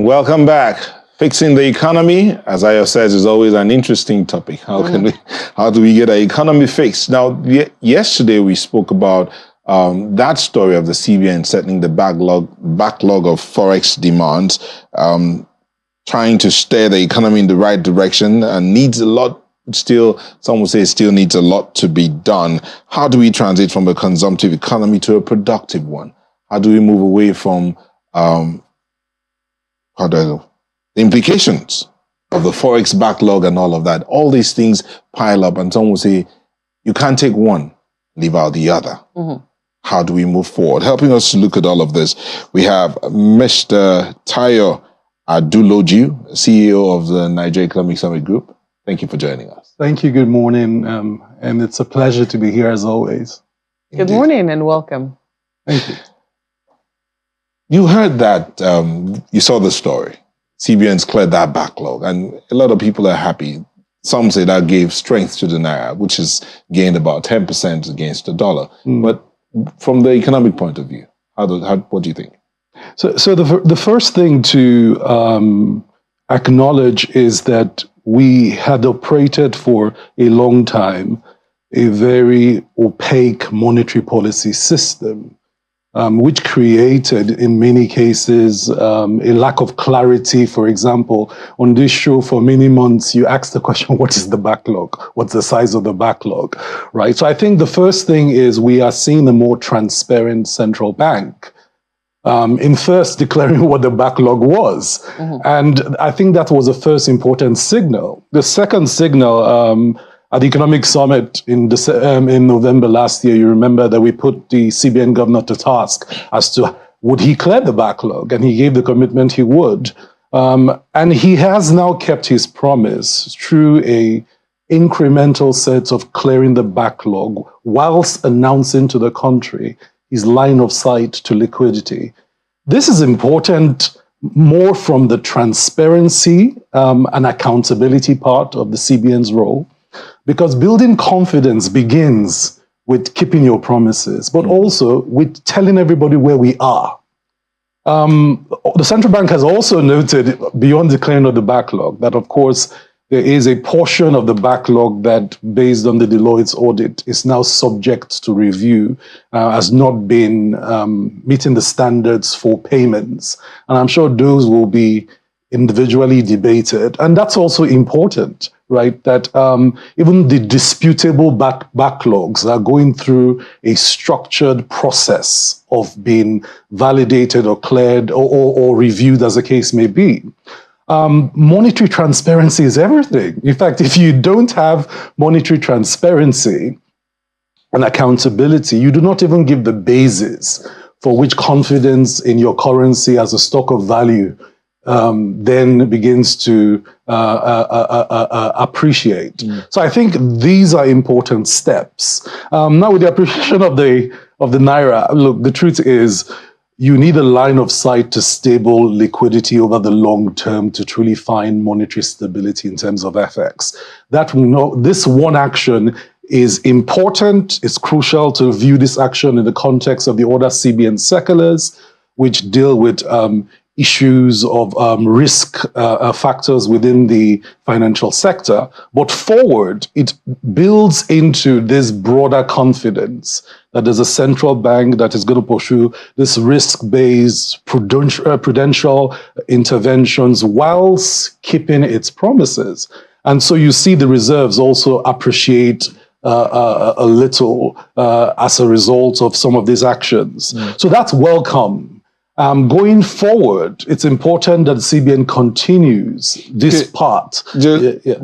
welcome back. Fixing the economy, as Ayo says, is always an interesting topic. How do we get our economy fixed? Now, yesterday we spoke about that story of the CBN settling the backlog of Forex demands, trying to steer the economy in the right direction, and needs a lot. Still, some would say still needs a lot to be done. How do we transit from a consumptive economy to a productive one? How do we move away from the implications of the Forex backlog and all of that? All these things pile up, and some will say you can't take one, leave out the other. How do we move forward? Helping us to look at all of this, we have Mr. Tayo Aduloju, CEO of the Nigeria Economic Summit Group. Thank you for joining us. Thank you. Good morning. And it's a pleasure to be here as always. Good morning and welcome. Thank you. You heard that, you saw the story. CBN's cleared that backlog, and a lot of people are happy. Some say that gave strength to the Naira, which has gained about 10% against the dollar. But from the economic point of view, what do you think? So the first thing to acknowledge is that we had operated for a long time a very opaque monetary policy system, which created, in many cases, a lack of clarity. For example, on this show for many months, you asked the question, what is the backlog? What's the size of the backlog, right? So I think the first thing is we are seeing a more transparent central bank in first declaring what the backlog was. And I think that was the first important signal. The second signal, at the Economic Summit in November last year, you remember that we put the CBN governor to task as to would he clear the backlog, and he gave the commitment he would. And he has now kept his promise through a incremental set of clearing the backlog whilst announcing to the country his line of sight to liquidity. This is important more from the transparency and accountability part of the CBN's role, because building confidence begins with keeping your promises, but also with telling everybody where we are. The central bank has also noted, beyond declaring of the backlog, that of course there is a portion of the backlog that, based on the Deloitte's audit, is now subject to review, has not been meeting the standards for payments. And I'm sure those will be individually debated. And that's also important, right? That even the disputable backlogs are going through a structured process of being validated or cleared or reviewed, as the case may be. Monetary transparency is everything. In fact, if you don't have monetary transparency and accountability, you do not even give the basis for which confidence in your currency as a stock of value then begins to appreciate. So I think these are important steps. Now, with the appreciation of the Naira, look, the truth is, you need a line of sight to stable liquidity over the long term to truly find monetary stability in terms of FX. This one action is important. It's crucial to view this action in the context of the other CBN circulars, which deal with issues of risk factors within the financial sector. But forward, it builds into this broader confidence that there's a central bank that is going to pursue this risk-based prudential interventions whilst keeping its promises. And so you see the reserves also appreciate a little as a result of some of these actions. So that's welcome. Going forward, it's important that CBN continues this part.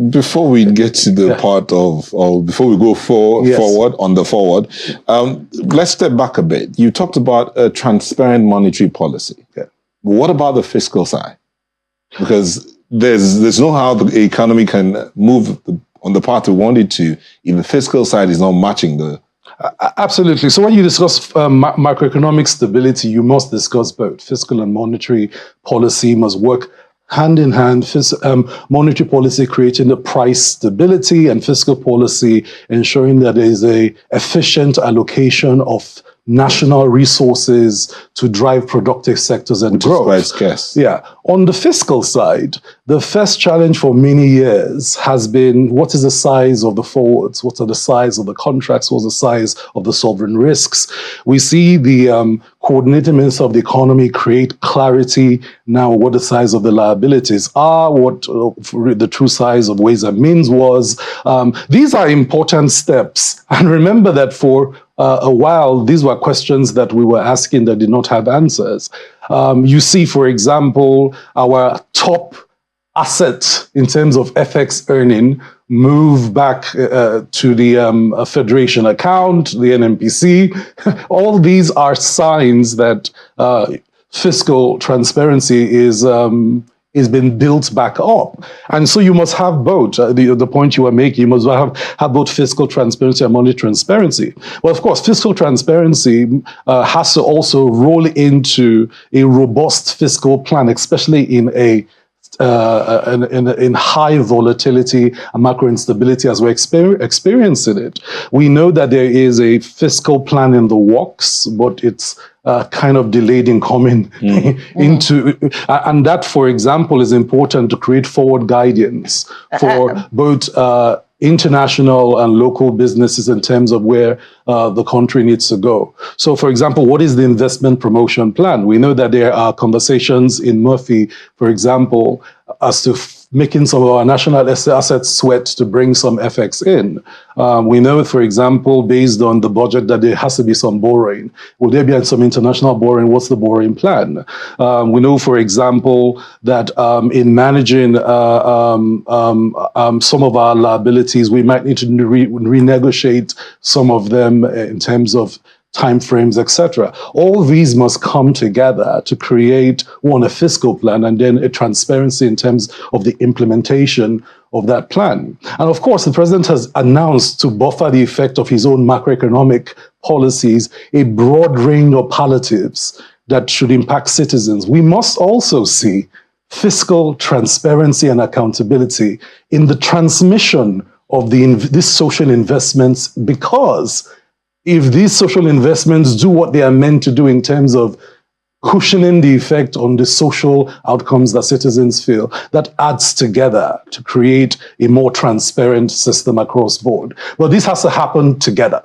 Before we get to the part of, or before we go forward, let's step back a bit. You talked about a transparent monetary policy. What about the fiscal side? Because there's no how the economy can move on the path we want it to if the fiscal side is not matching the... Absolutely. So when you discuss macroeconomic stability, you must discuss both. Fiscal and monetary policy must work hand in hand. Monetary policy creating the price stability, and fiscal policy ensuring that there is a efficient allocation of national resources to drive productive sectors and growth. Which is quite scarce. Yeah. On the fiscal side, the first challenge for many years has been, what is the size of the forwards? What are the size of the contracts? What's the size of the sovereign risks? We see the coordinating minister of the economy create clarity now what the size of the liabilities are, what the true size of ways and means was. These are important steps. And remember that for a while, these were questions that we were asking that did not have answers. You see, for example, our top asset in terms of FX earning move back to the Federation account, the NMPC. All these are signs that fiscal transparency is been built back up. And so you must have both. The point you were making, you must have both fiscal transparency and monetary transparency. Well, of course, fiscal transparency has to also roll into a robust fiscal plan, especially in high volatility and macro instability as we're experiencing it. We know that there is a fiscal plan in the works, but it's kind of delayed in coming into, and that, for example, is important to create forward guidance for both international and local businesses in terms of where the country needs to go. So, for example, what is the investment promotion plan? We know that there are conversations in Murphy, for example, as to making some of our national assets sweat to bring some FX in. We know, for example, based on the budget, that there has to be some borrowing. Will there be some international borrowing? What's the borrowing plan? We know, for example, that in managing some of our liabilities, we might need to renegotiate some of them in terms of timeframes, etc. All these must come together to create, one, a fiscal plan, and then a transparency in terms of the implementation of that plan. And of course, the president has announced, to buffer the effect of his own macroeconomic policies, a broad range of palliatives that should impact citizens. We must also see fiscal transparency and accountability in the transmission of these social investments, because if these social investments do what they are meant to do in terms of cushioning the effect on the social outcomes that citizens feel, that adds together to create a more transparent system across board. But this has to happen together.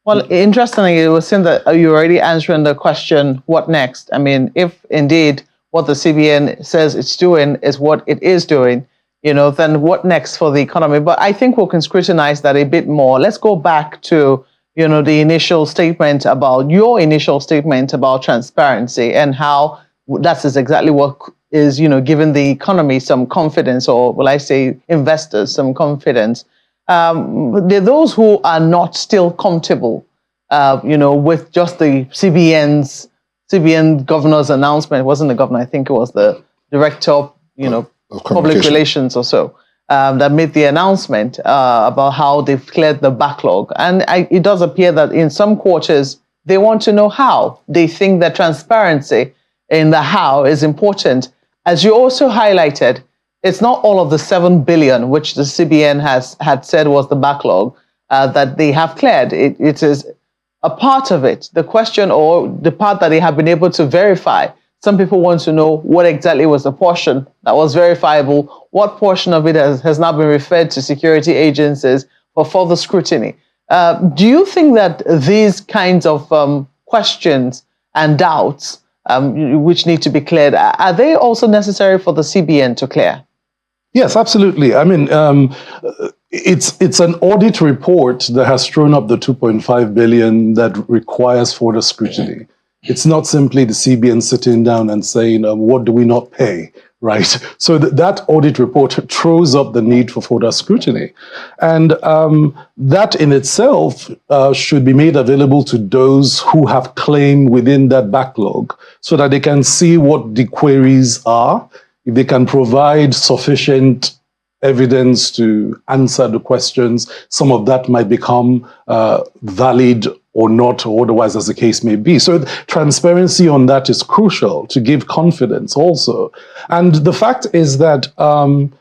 Well, interestingly, it was saying that you're already answering the question, what next? I mean, if indeed what the CBN says it's doing is what it is doing, then what next for the economy? But I think we can scrutinize that a bit more. Let's go back to the initial statement about your initial statement about transparency and how that is exactly what is, giving the economy some confidence, or will I say investors some confidence. There are those who are not still comfortable, with just the CBN governor's announcement. It wasn't the governor, I think it was the director of, public relations or so. That made the announcement about how they've cleared the backlog. And it does appear that in some quarters, they want to know how. They think that transparency in the how is important. As you also highlighted, it's not all of the 7 billion, which the CBN had said was the backlog, that they have cleared. It is a part of it. The question, or the part that they have been able to verify. Some people want to know what exactly was the portion that was verifiable, what portion of it has now been referred to security agencies for further scrutiny. Do you think that these kinds of questions and doubts, which need to be cleared, are they also necessary for the CBN to clear? Yes, absolutely. I mean, it's an audit report that has thrown up the 2.5 billion that requires further scrutiny. It's not simply the CBN sitting down and saying, what do we not pay, right? So that audit report throws up the need for further scrutiny. And that in itself should be made available to those who have claim within that backlog, so that they can see what the queries are, if they can provide sufficient evidence to answer the questions. Some of that might become valid or not, or otherwise as the case may be. So transparency on that is crucial to give confidence also. And the fact is that,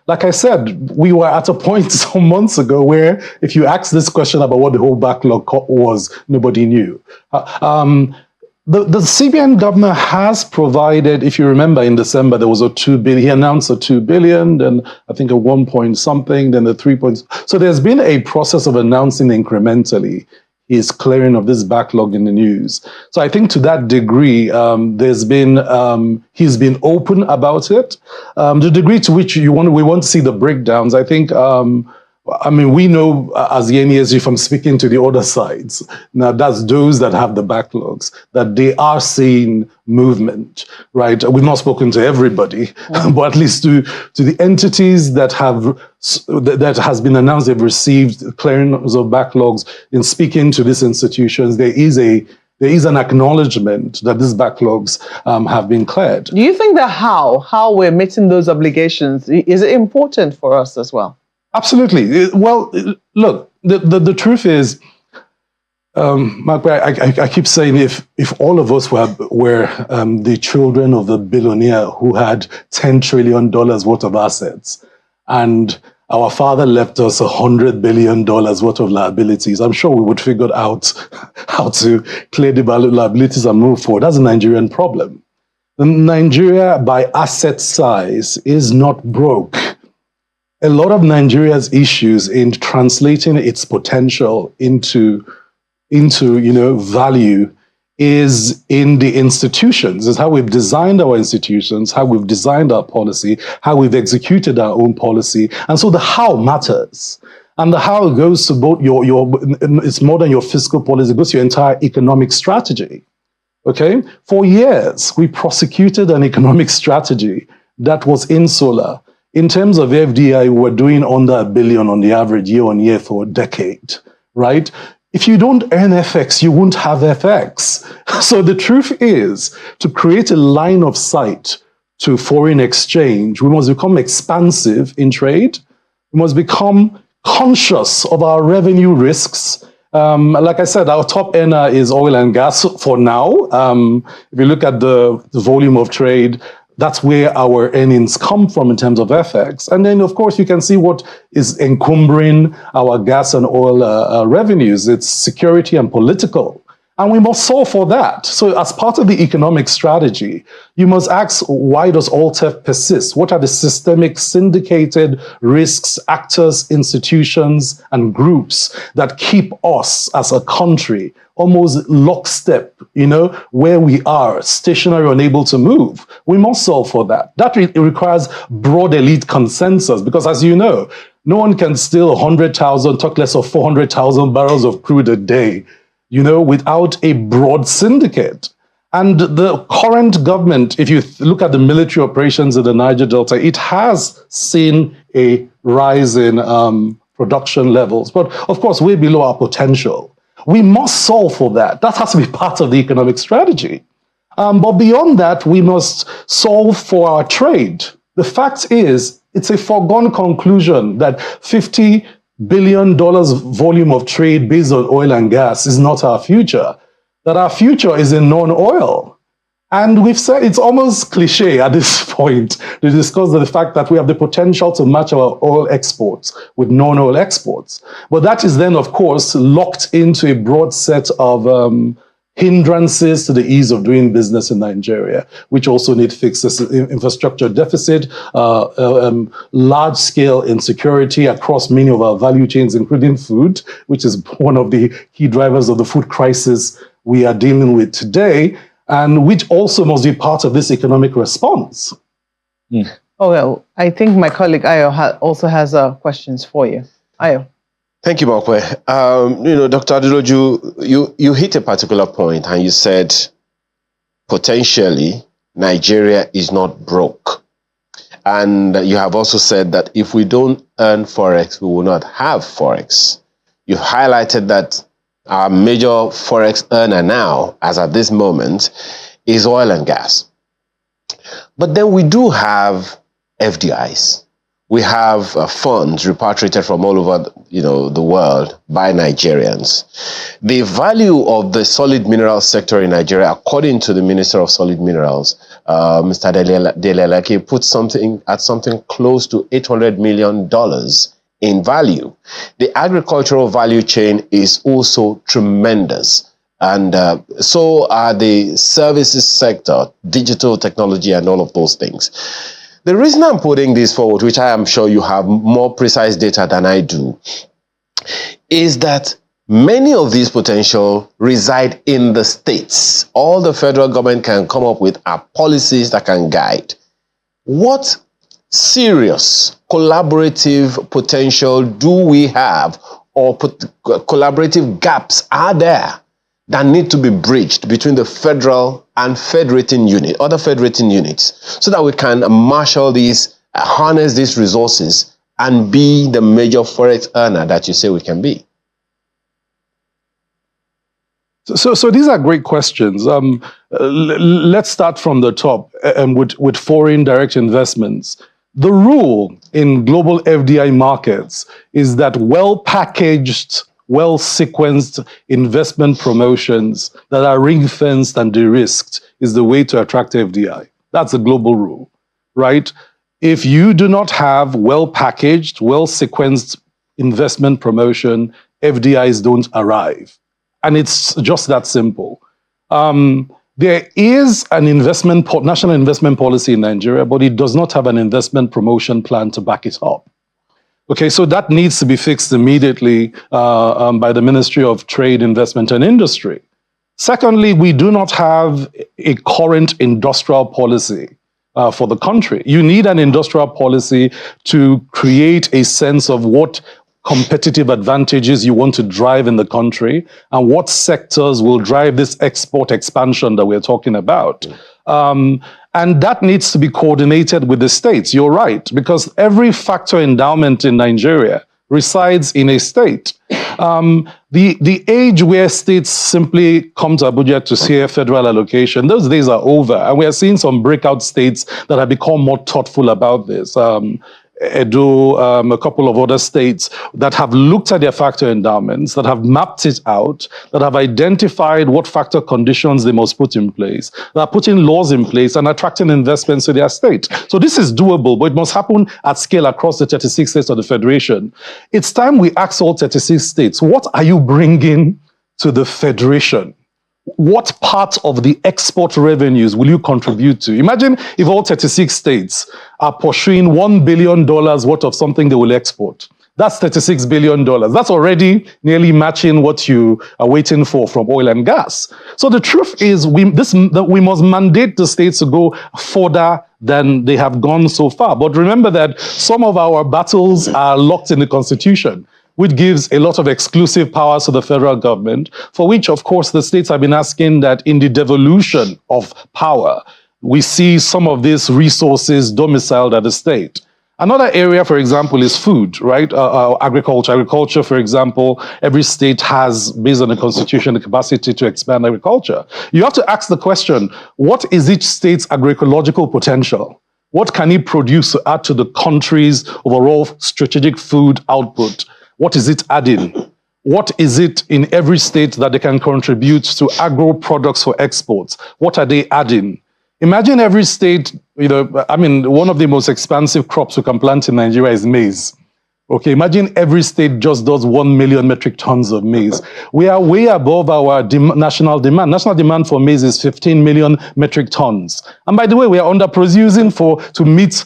like I said, we were at a point some months ago where if you ask this question about what the whole backlog was, nobody knew. The CBN governor has provided, if you remember in December, there was a 2 billion, he announced a 2 billion, then I think a 1 point something, then the 3 points. So there's been a process of announcing incrementally his clearing of this backlog in the news. So I think to that degree, he's been open about it. The degree to which we want to see the breakdowns, I think, we know as the NESG from speaking to the other sides, now that's those that have the backlogs, that they are seeing movement, right? We've not spoken to everybody, but at least to the entities that has been announced they've received clearing of backlogs. In speaking to these institutions, there is an acknowledgement that these backlogs have been cleared. Do you think that how we're meeting those obligations is important for us as well? Absolutely. Well, look, the truth is, Mark, I keep saying if all of us were the children of a billionaire who had $10 trillion worth of assets, and our father left us $100 billion worth of liabilities, I'm sure we would figure out how to clear the liabilities and move forward. That's a Nigerian problem. Nigeria, by asset size, is not broke. A lot of Nigeria's issues in translating its potential into value is in the institutions. It's how we've designed our institutions, how we've designed our policy, how we've executed our own policy. And so the how matters. And the how goes to both it's more than your fiscal policy, it goes to your entire economic strategy. Okay? For years, we prosecuted an economic strategy that was insular. In terms of FDI, we were doing under $1 billion on the average year on year for a decade, right? If you don't earn FX, you won't have FX. So the truth is, to create a line of sight to foreign exchange, we must become expansive in trade. We must become conscious of our revenue risks. Like I said, our top earner is oil and gas for now. If you look at the volume of trade, that's where our earnings come from in terms of FX. And then, of course, you can see what is encumbering our gas and oil revenues. It's security and political. And we must solve for that. So as part of the economic strategy, you must ask, why does all theft persist? What are the systemic syndicated risks, actors, institutions, and groups that keep us as a country almost lockstep, where we are, stationary, unable to move? We must solve for that. That requires broad elite consensus, because as you know, no one can steal 100,000, talk less of 400,000 barrels of crude a day, without a broad syndicate. And the current government, if you look at the military operations in the Niger Delta, it has seen a rise in production levels, but of course, way below our potential. We must solve for that. That has to be part of the economic strategy. But beyond that, we must solve for our trade. The fact is, it's a foregone conclusion that $50 billion volume of trade based on oil and gas is not our future, that our future is in non-oil. And we've said it's almost cliche at this point to discuss the fact that we have the potential to match our oil exports with non-oil exports. But that is then, of course, locked into a broad set of hindrances to the ease of doing business in Nigeria, which also need fixes: infrastructure deficit, large-scale insecurity across many of our value chains, including food, which is one of the key drivers of the food crisis we are dealing with today, and which also must be part of this economic response. Oh, well, I think my colleague Ayo also has questions for you. Ayo. Thank you, Mokwe. Dr. Adeloju, you hit a particular point and you said potentially Nigeria is not broke. And you have also said that if we don't earn Forex, we will not have Forex. You highlighted that our major Forex earner now, as at this moment, is oil and gas. But then we do have FDIs. we have funds repatriated from all over, the world by Nigerians. The value of the solid mineral sector in Nigeria, according to the Minister of Solid Minerals, Mr. Deleleke, puts something close to $800 million in value. The agricultural value chain is also tremendous. And so are the services sector, digital technology, and all of those things. The reason I'm putting this forward, which I am sure you have more precise data than I do, is that many of these potential reside in the states. All the federal government can come up with are policies that can guide. What serious collaborative potential do we have, or collaborative gaps are there that need to be bridged between the federal and federating unit, other federating units, so that we can marshal these, harness these resources, and be the major forex earner that you say we can be? So these are great questions. Let's start from the top with foreign direct investments. The rule in global FDI markets is that well-packaged, well-sequenced investment promotions that are ring-fenced and de-risked is the way to attract FDI. That's a global rule, right? If you do not have well-packaged, well-sequenced investment promotion, FDIs don't arrive. And it's just that simple. There is an national investment policy in Nigeria, but it does not have an investment promotion plan to back it up. Okay, so that needs to be fixed immediately by the Ministry of Trade, Investment and Industry. Secondly, we do not have a current industrial policy for the country. You need an industrial policy to create a sense of what competitive advantages you want to drive in the country and what sectors will drive this export expansion that we're talking about. And that needs to be coordinated with the states. You're right, because every factor endowment in Nigeria resides in a state. The age where states simply come to Abuja to see a federal allocation, those days are over. And we are seeing some breakout states that have become more thoughtful about this. Edo, a couple of other states that have looked at their factor endowments, that have mapped it out, that have identified what factor conditions they must put in place, that are putting laws in place and attracting investments to their state. So this is doable, but it must happen at scale across the 36 states of the Federation. It's time we ask all 36 states, what are you bringing to the Federation? What part of the export revenues will you contribute to? Imagine if all 36 states are pursuing $1 billion worth of something they will export. That's $36 billion. That's already nearly matching what you are waiting for from oil and gas. So the truth is we must mandate the states to go further than they have gone so far. But remember that some of our battles are locked in the Constitution, which gives a lot of exclusive powers to the federal government, for which, of course, the states have been asking that in the devolution of power, we see some of these resources domiciled at the state. Another area, for example, is food, right? Agriculture. Agriculture, for example, every state has, based on the Constitution, the capacity to expand agriculture. You have to ask the question, what is each state's agroecological potential? What can it produce to add to the country's overall strategic food output? What is it adding? What is it in every state that they can contribute to agro products for exports? What are they adding? Imagine every state, one of the most expansive crops we can plant in Nigeria is maize. Okay, imagine every state just does 1 million metric tons of maize. We are way above our national demand. National demand for maize is 15 million metric tons. And by the way, we are underproducing to meet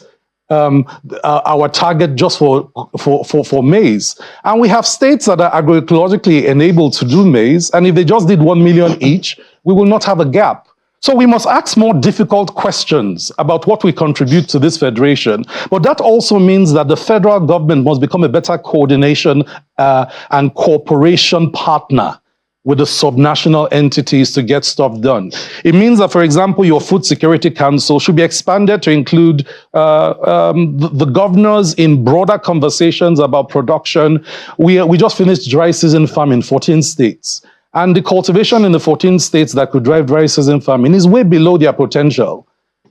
our target just for maize. And we have states that are agroecologically enabled to do maize, and if they just did 1 million each, we will not have a gap. So we must ask more difficult questions about what we contribute to this federation. But that also means that the federal government must become a better coordination and cooperation partner with the subnational entities to get stuff done. It means that, for example, your Food Security Council should be expanded to include the governors in broader conversations about production. We just finished dry season farming in 14 states. And the cultivation in the 14 states that could drive dry season farming is way below their potential.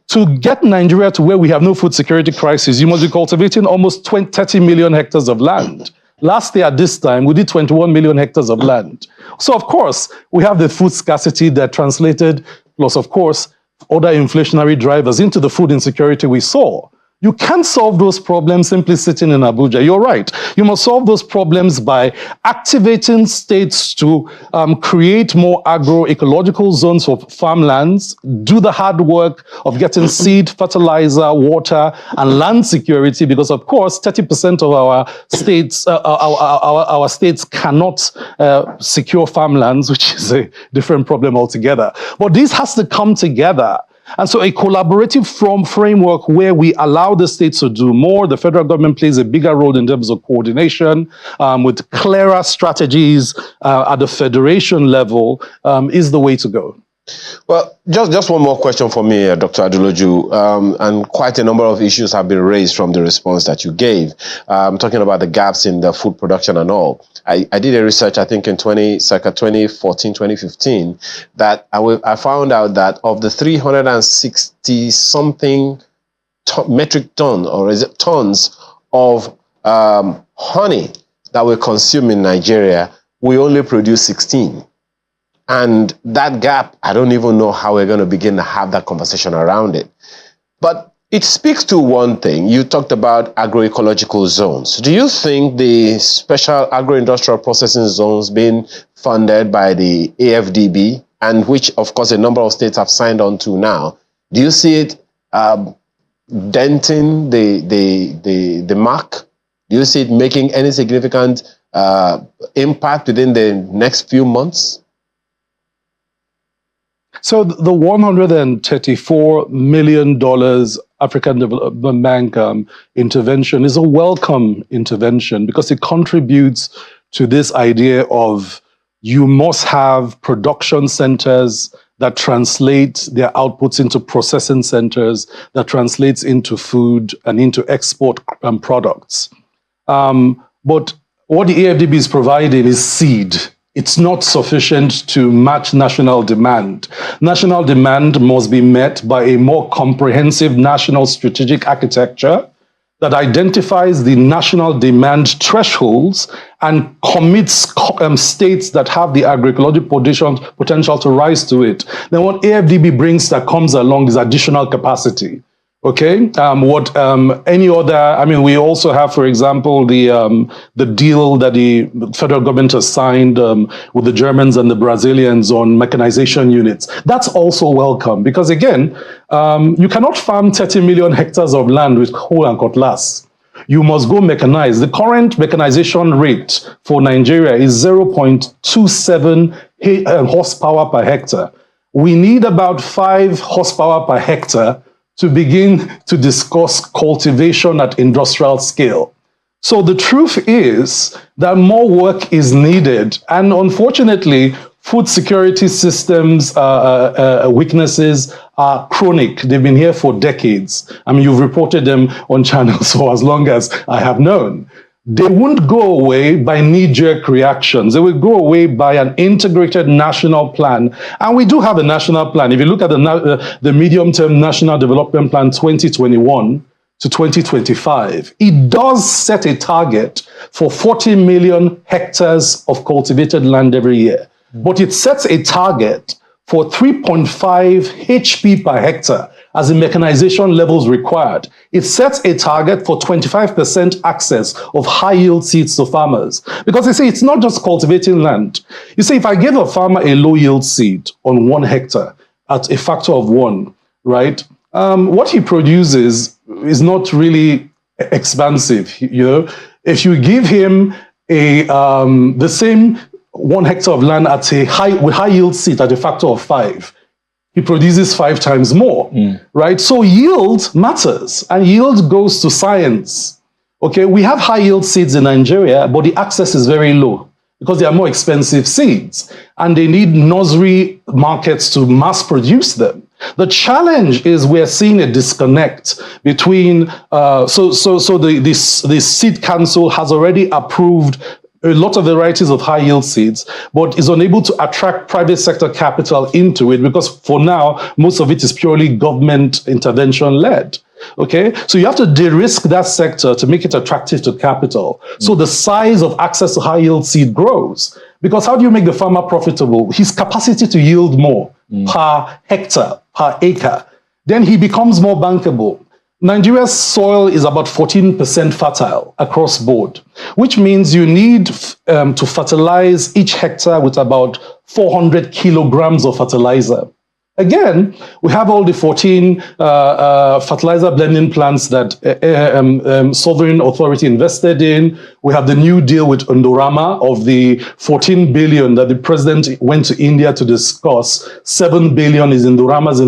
to get Nigeria to where we have no food security crisis, you must be cultivating almost 30 million hectares of land. Last year at this time, we did 21 million hectares of land. So, of course, we have the food scarcity that translated, plus, of course, other inflationary drivers into the food insecurity we saw. You can't solve those problems simply sitting in Abuja. You're right. You must solve those problems by activating states to create more agroecological zones for farmlands, do the hard work of getting seed, fertilizer, water, and land security, because, of course, 30% of our states, our states cannot secure farmlands, which is a different problem altogether. But this has to come together. And so a collaborative framework where we allow the states to do more, the federal government plays a bigger role in terms of coordination, with clearer strategies at the federation level, is the way to go. Well, just one more question for me, Dr. Adeloju, and quite a number of issues have been raised from the response that you gave, talking about the gaps in the food production and all. I did a research, I think in circa 2014, 2015, that I found out that of the 360-something metric ton, or is it tons, of honey that we consume in Nigeria, we only produce 16. And that gap, I don't even know how we're going to begin to have that conversation around it. But it speaks to one thing. You talked about agroecological zones. Do you think the special agro-industrial processing zones being funded by the AFDB, and which, of course, a number of states have signed on to now, do you see it denting the mark? Do you see it making any significant impact within the next few months? So the $134 million African Development Bank intervention is a welcome intervention because it contributes to this idea of you must have production centers that translate their outputs into processing centers, that translates into food and into export products. But what the AFDB is providing is seed. It's not sufficient to match national demand. National demand must be met by a more comprehensive national strategic architecture that identifies the national demand thresholds and commits states that have the agroecological potential to rise to it. Then what AFDB brings that comes along is additional capacity. Okay, any other, I mean, we also have, for example, the deal that the federal government has signed with the Germans and the Brazilians on mechanization units. That's also welcome because, again, you cannot farm 30 million hectares of land with hoe and cutlass. You must go mechanize. The current mechanization rate for Nigeria is 0.27 horsepower per hectare. We need about 5 horsepower per hectare to begin to discuss cultivation at industrial scale. So the truth is that more work is needed. And unfortunately, food security systems weaknesses are chronic. They've been here for decades. I mean, you've reported them on channels for as long as I have known. They won't go away by knee-jerk reactions. They will go away by an integrated national plan. And we do have a national plan. If you look at the medium-term National Development Plan 2021 to 2025, it does set a target for 40 million hectares of cultivated land every year. But it sets a target for 3.5 HP per hectare as the mechanization levels required. It sets a target for 25% access of high-yield seeds to farmers. Because they say it's not just cultivating land. You say, if I give a farmer a low-yield seed on 1 hectare at a factor of 1, right, what he produces is not really expansive. You know, if you give him the same 1 hectare of land at with high-yield seed at a factor of 5, he produces 5 times more, right? So yield matters, and yield goes to science. Okay, we have high yield seeds in Nigeria, but the access is very low because they are more expensive seeds, and they need nursery markets to mass produce them. The challenge is we're seeing a disconnect between, the Seed Council has already approved a lot of varieties of high yield seeds, but is unable to attract private sector capital into it because for now, most of it is purely government intervention led. Okay, so you have to de-risk that sector to make it attractive to capital. So the size of access to high yield seed grows. Because how do you make the farmer profitable? His capacity to yield more per hectare, per acre. Then he becomes more bankable. Nigeria's soil is about 14% fertile across board, which means you need to fertilize each hectare with about 400 kilograms of fertilizer. Again, we have all the 14 fertilizer blending plants that Sovereign Authority invested in. We have the new deal with Indorama of the 14 billion that the president went to India to discuss. 7 billion is Indorama's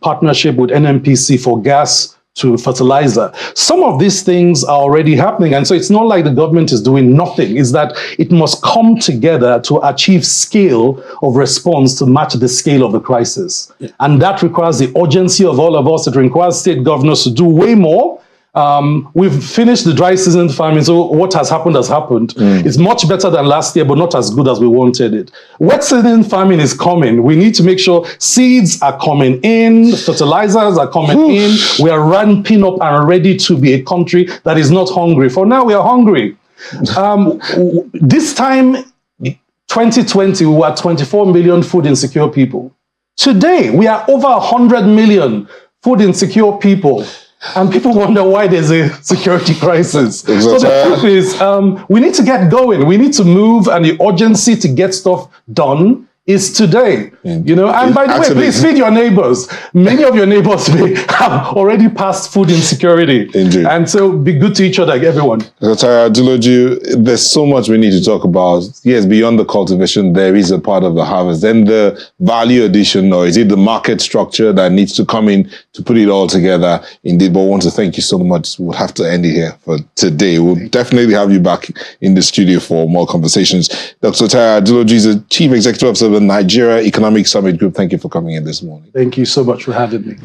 partnership with NNPC for gas to fertilizer. Some of these things are already happening. And so it's not like the government is doing nothing. It's that it must come together to achieve scale of response to match the scale of the crisis. Yeah. And that requires the urgency of all of us. It requires state governors to do way more. We've finished the dry season farming, so what has happened has happened. It's much better than last year, but not as good as we wanted it. Wet season farming is coming. We need to make sure seeds are coming in, fertilizers are coming in. We are ramping up and ready to be a country that is not hungry. For now, we are hungry. This time, 2020, we were 24 million food insecure people. Today, we are over 100 million food insecure people. And people wonder why there's a security crisis. So the truth is, we need to get going. We need to move, and the urgency to get stuff done is today. You know, and by the way, please feed your neighbors. Many of your neighbors may have already passed food insecurity. Indeed. And so be good to each other, everyone. Dr. Adeloju, there's so much we need to talk about. Yes, beyond the cultivation, there is a part of the harvest. Then the value addition, or is it the market structure that needs to come in to put it all together? Indeed, but I want to thank you so much. We'll have to end it here for today. We'll definitely have you back in the studio for more conversations. Dr. Adeloju is the Chief Executive Officer of the Nigeria Economic Summit Group. Thank you for coming in this morning. Thank you so much for having me.